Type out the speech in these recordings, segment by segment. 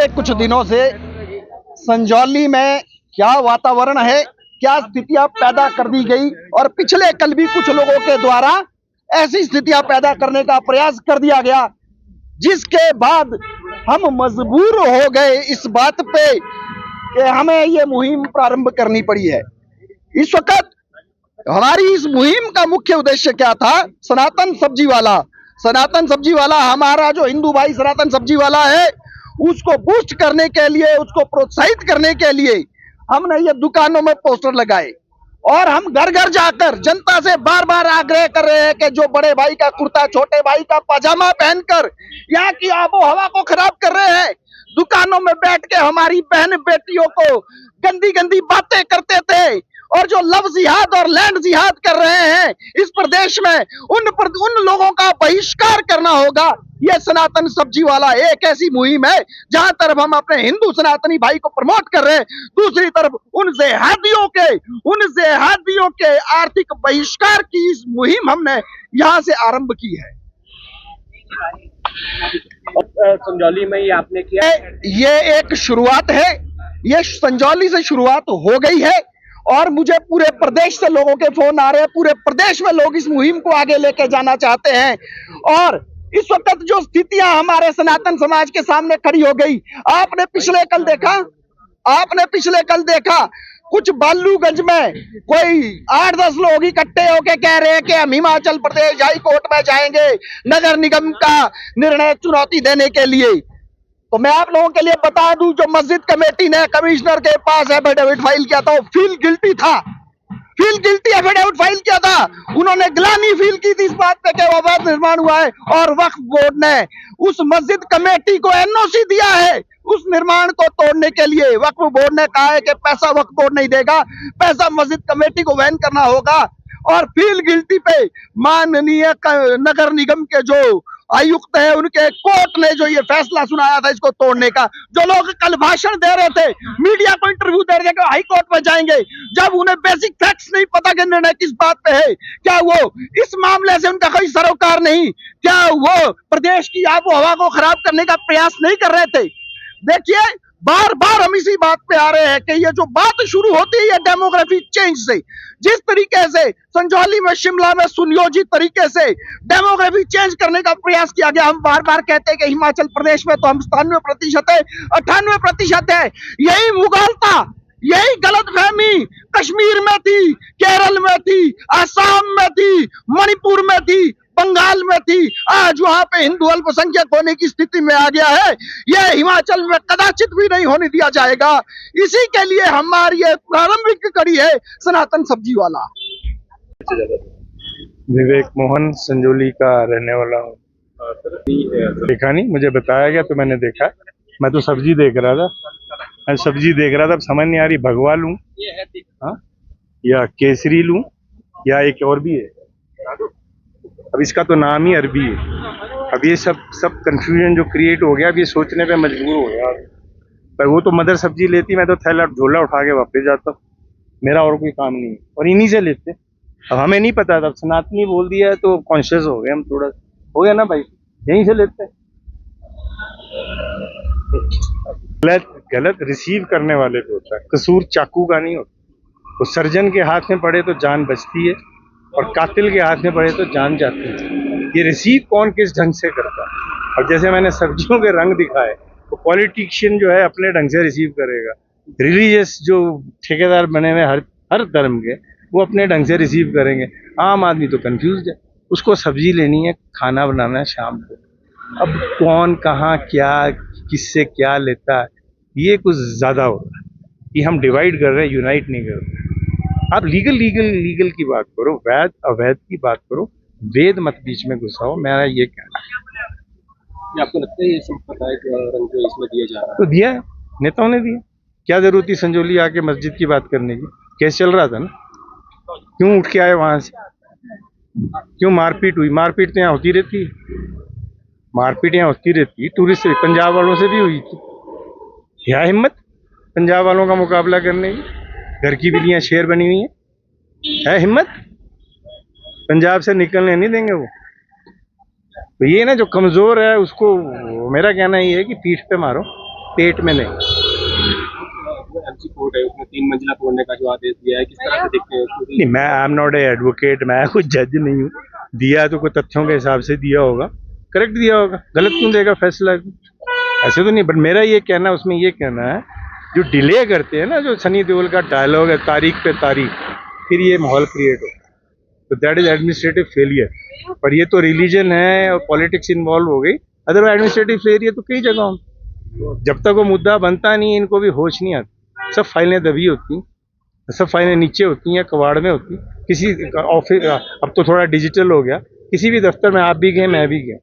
पिछले कुछ दिनों से संजौली में क्या वातावरण है, क्या स्थितियां पैदा कर दी गई और पिछले कल भी कुछ लोगों के द्वारा ऐसी स्थितियां पैदा करने का प्रयास कर दिया गया, जिसके बाद हम मजबूर हो गए इस बात पे कि हमें ये मुहिम प्रारंभ करनी पड़ी है। इस वक्त हमारी इस मुहिम का मुख्य उद्देश्य क्या था? सनातन सब्जी वाला हमारा जो हिंदू भाई सनातन सब्जी वाला है, उसको बूस्ट करने के लिए, उसको प्रोत्साहित करने के लिए हमने ये दुकानों में पोस्टर लगाए और हम घर घर जाकर जनता से बार बार आग्रह कर रहे हैं कि जो बड़े भाई का कुर्ता, छोटे भाई का पजामा पहनकर यहाँ की आबो हवा को खराब कर रहे हैं, दुकानों में बैठ के हमारी बहन बेटियों को गंदी गंदी बातें करते थे और जो लव जिहाद और लैंड जिहाद कर रहे हैं इस प्रदेश में, उन लोगों का बहिष्कार करना होगा। यह सनातन सब्जी वाला एक ऐसी मुहिम है जहां तरफ हम अपने हिंदू सनातनी भाई को प्रमोट कर रहे हैं, दूसरी तरफ उन जिहादियों के आर्थिक बहिष्कार की इस मुहिम हमने यहां से आरंभ की है। संजौली में ये आपने किया, ये एक शुरुआत है, ये संजौली से शुरुआत हो गई है और मुझे पूरे प्रदेश से लोगों के फोन आ रहे हैं। पूरे प्रदेश में लोग इस मुहिम को आगे लेके जाना चाहते हैं और इस वक्त जो स्थितियां हमारे सनातन समाज के सामने खड़ी हो गई, आपने पिछले कल देखा कुछ बालूगंज में कोई 8-10 लोग इकट्ठे होके कह रहे हैं कि हम हिमाचल प्रदेश हाई कोर्ट में जाएंगे नगर निगम का निर्णय चुनौती देने के लिए। तो मैं आप लोगों के लिए बता दूं, जो मस्जिद कमेटी ने कमिश्नर के पास एफिडेविट फाइल किया था, वो फील गिल्टी एफिडेविट फाइल किया था। उन्होंने ग्लानि फील की थी इस बात पे कि अवैध निर्माण हुआ है और वक्फ बोर्ड ने उस मस्जिद कमेटी को एनओसी दिया है उस निर्माण को तोड़ने के लिए। वक्फ बोर्ड ने कहा है कि पैसा वक्फ बोर्ड नहीं देगा, पैसा मस्जिद कमेटी को वहन करना होगा। और फील गिल्टी पे माननीय नगर निगम के जो आयुक्त है, उनके कोर्ट ने जो ये फैसला सुनाया था इसको तोड़ने का। जो लोग कल भाषण दे रहे थे, मीडिया को इंटरव्यू दे रहे थे कि हाई कोर्ट में जाएंगे, जब उन्हें बेसिक फैक्ट्स नहीं पता कि निर्णय किस बात पे है, क्या वो इस मामले से उनका कोई सरोकार नहीं, क्या वो प्रदेश की आबो हवा को खराब करने का प्रयास नहीं कर रहे थे? देखिए, बार बार हम इसी बात पे आ रहे हैं कि ये जो बात शुरू होती है डेमोग्राफी चेंज से, जिस तरीके से संजौली में, शिमला में सुनियोजित तरीके से डेमोग्राफी चेंज करने का प्रयास किया गया। हम बार बार कहते हैं कि हिमाचल प्रदेश में तो हम 97% है, 98% है। यही मुगलता, यही गलतफहमी कश्मीर में थी, केरल में थी, असम में थी, मणिपुर में थी, बंगाल में थी, आज वहां पे हिंदू अल्पसंख्यक होने की स्थिति में आ गया है। यह हिमाचल में कदाचित भी नहीं होने दिया जाएगा। इसी के लिए हमारी ये प्रारंभिक कड़ी है सनातन सब्जी वाला। विवेक मोहन, संजौली का रहने वाला हूँ। देखा नहीं, मुझे बताया गया तो मैंने देखा। मैं तो सब्जी देख रहा था, अब समझ नहीं आ रही भगवा लूं या केसरी लूं या एक और भी है। अब इसका तो नाम ही अरबी है। अब ये सब कंफ्यूजन जो क्रिएट हो गया, अब ये सोचने पे मजबूर हो गया। पर वो तो मदर सब्जी लेती, मैं तो थैला झोला उठा के वापस जाता। मेरा और कोई काम नहीं है और इन्हीं से लेते। अब हमें नहीं पता था, सनातनी बोल दिया है तो कॉन्शियस हो गए हम, थोड़ा हो गया ना भाई, यहीं से लेते। गलत रिसीव करने वाले को होता है, कसूर चाकू का नहीं होता। तो सर्जन के हाथ में पड़े तो जान बचती है और कातिल के हाथ में पड़े तो जान जाती है। ये रिसीव कौन किस ढंग से करता है। और जैसे मैंने सब्जियों के रंग दिखाए, तो पॉलिटिशियन जो है अपने ढंग से रिसीव करेगा, रिलीजियस जो ठेकेदार बने हुए हर धर्म के, वो अपने ढंग से रिसीव करेंगे। आम आदमी तो कंफ्यूज है, उसको सब्जी लेनी है, खाना बनाना है शाम को। अब कौन कहाँ क्या किससे क्या लेता है, ये कुछ ज्यादा हो रहा है कि हम डिवाइड कर रहे हैं, यूनाइट नहीं कर रहे। आप लीगल की बात करो, वैध अवैध की बात करो, वेद मत बीच में घुसाओ। मेरा ये कहना है। आपको लगता है ये संप्रदाय का रंग जो इसमें दिया जा रहा है? तो दिया है, नेताओं ने दिया। क्या जरूरत थी संजौली आके मस्जिद की बात करने की? केस चल रहा था ना, क्यों उठ के आए वहां से? क्यों मारपीट हुई? मारपीट तो यहाँ होती रहती है, टूरिस्ट पंजाब वालों से भी हुई थी। क्या हिम्मत पंजाब वालों का मुकाबला करने की? घर की बिल्लियां शेर बनी हुई है हिम्मत? पंजाब से निकलने नहीं देंगे वो। तो ये ना, जो कमजोर है उसको, मेरा कहना ये है कि पीठ पे मारो, पेट में नहीं। एमसी कोर्ट है उसने 3 मंजिला तोड़ने का जो आदेश दिया है, किस तरह से देखते हैं उसको? नहीं, मैं I am not a advocate, मैं कोई जज नहीं हूँ। दिया तो कोई तथ्यों के हिसाब से दिया होगा, करेक्ट दिया होगा, गलत क्यों देगा फैसला? ऐसे तो नहीं, बट मेरा ये कहना, उसमें ये कहना है जो डिले करते हैं ना, जो सनी देओल का डायलॉग है तारीख पे तारीख, फिर ये माहौल क्रिएट हो, तो दैट इज एडमिनिस्ट्रेटिव फेलियर। पर ये तो रिलीजन है और पॉलिटिक्स इन्वॉल्व हो गई, अदरवाइज एडमिनिस्ट्रेटिव फेलियर तो कई जगहों। जब तक वो मुद्दा बनता नहीं, इनको भी होश नहीं आती। सब फाइलें दबी होती, सब फाइलें नीचे होती हैं, कबाड़ में होती। किसी ऑफिस, अब तो थोड़ा डिजिटल हो गया, किसी भी दफ्तर में आप भी गए, मैं भी गया,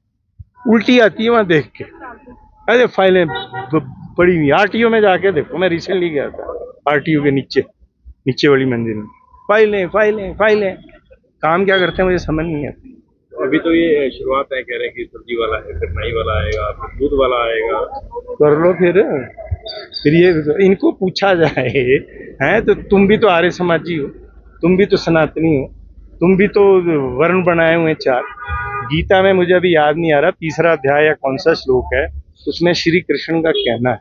उल्टी आती है वहाँ देख के। अरे फाइलें पड़ी हुई, आरटीओ में जाके देखो, मैं रिसेंटली गया था आरटीओ के नीचे वाली मंजिल में, फाइलें फाइलें फाइलें। काम क्या करते हैं मुझे समझ नहीं आती। अभी तो ये शुरुआत है, कह रहे हैं कि सब्जी वाला है, फिर नाई वाला आएगा, फिर दूध वाला आएगा। कर लो फिर ये इनको पूछा जाए, हैं तो तुम भी तो आर्य समाजी हो, तुम भी तो सनातनी हो, तुम भी तो वर्ण बनाए हुए 4। गीता में मुझे अभी याद नहीं आ रहा 3रा अध्याय या कौन सा श्लोक है, उसमें श्री कृष्ण का कहना है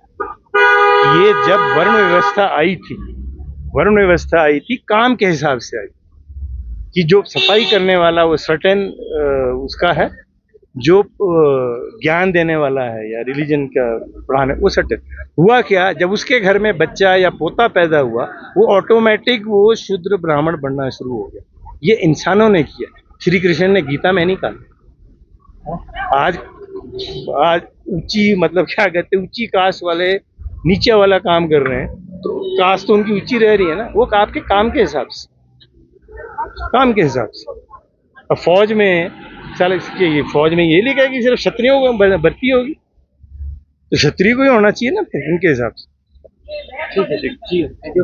ये जब वर्ण व्यवस्था आई थी काम के हिसाब से आई, कि जो सफाई करने वाला वो सर्टेन उसका है, जो ज्ञान देने वाला है या रिलीजन का पढ़ाने, वो सर्टेन। हुआ क्या, जब उसके घर में बच्चा या पोता पैदा हुआ, वो ऑटोमेटिक वो शूद्र ब्राह्मण बनना शुरू हो गया। ये इंसानों ने किया, श्री कृष्ण ने गीता में नहीं कहा। आज ऊंची, मतलब क्या कहते हैं, ऊंची कास्ट वाले नीचे वाला काम कर रहे हैं, तो कास्ट तो उनकी ऊंची रह रही है ना, वो आपके काम के हिसाब से। अब फौज में साले, फौज में ये लिखा है कि सिर्फ क्षत्रियों को भर्ती होगी, तो क्षत्रिय को ही होना चाहिए ना फिर इनके हिसाब से। ठीक है, ठीक है।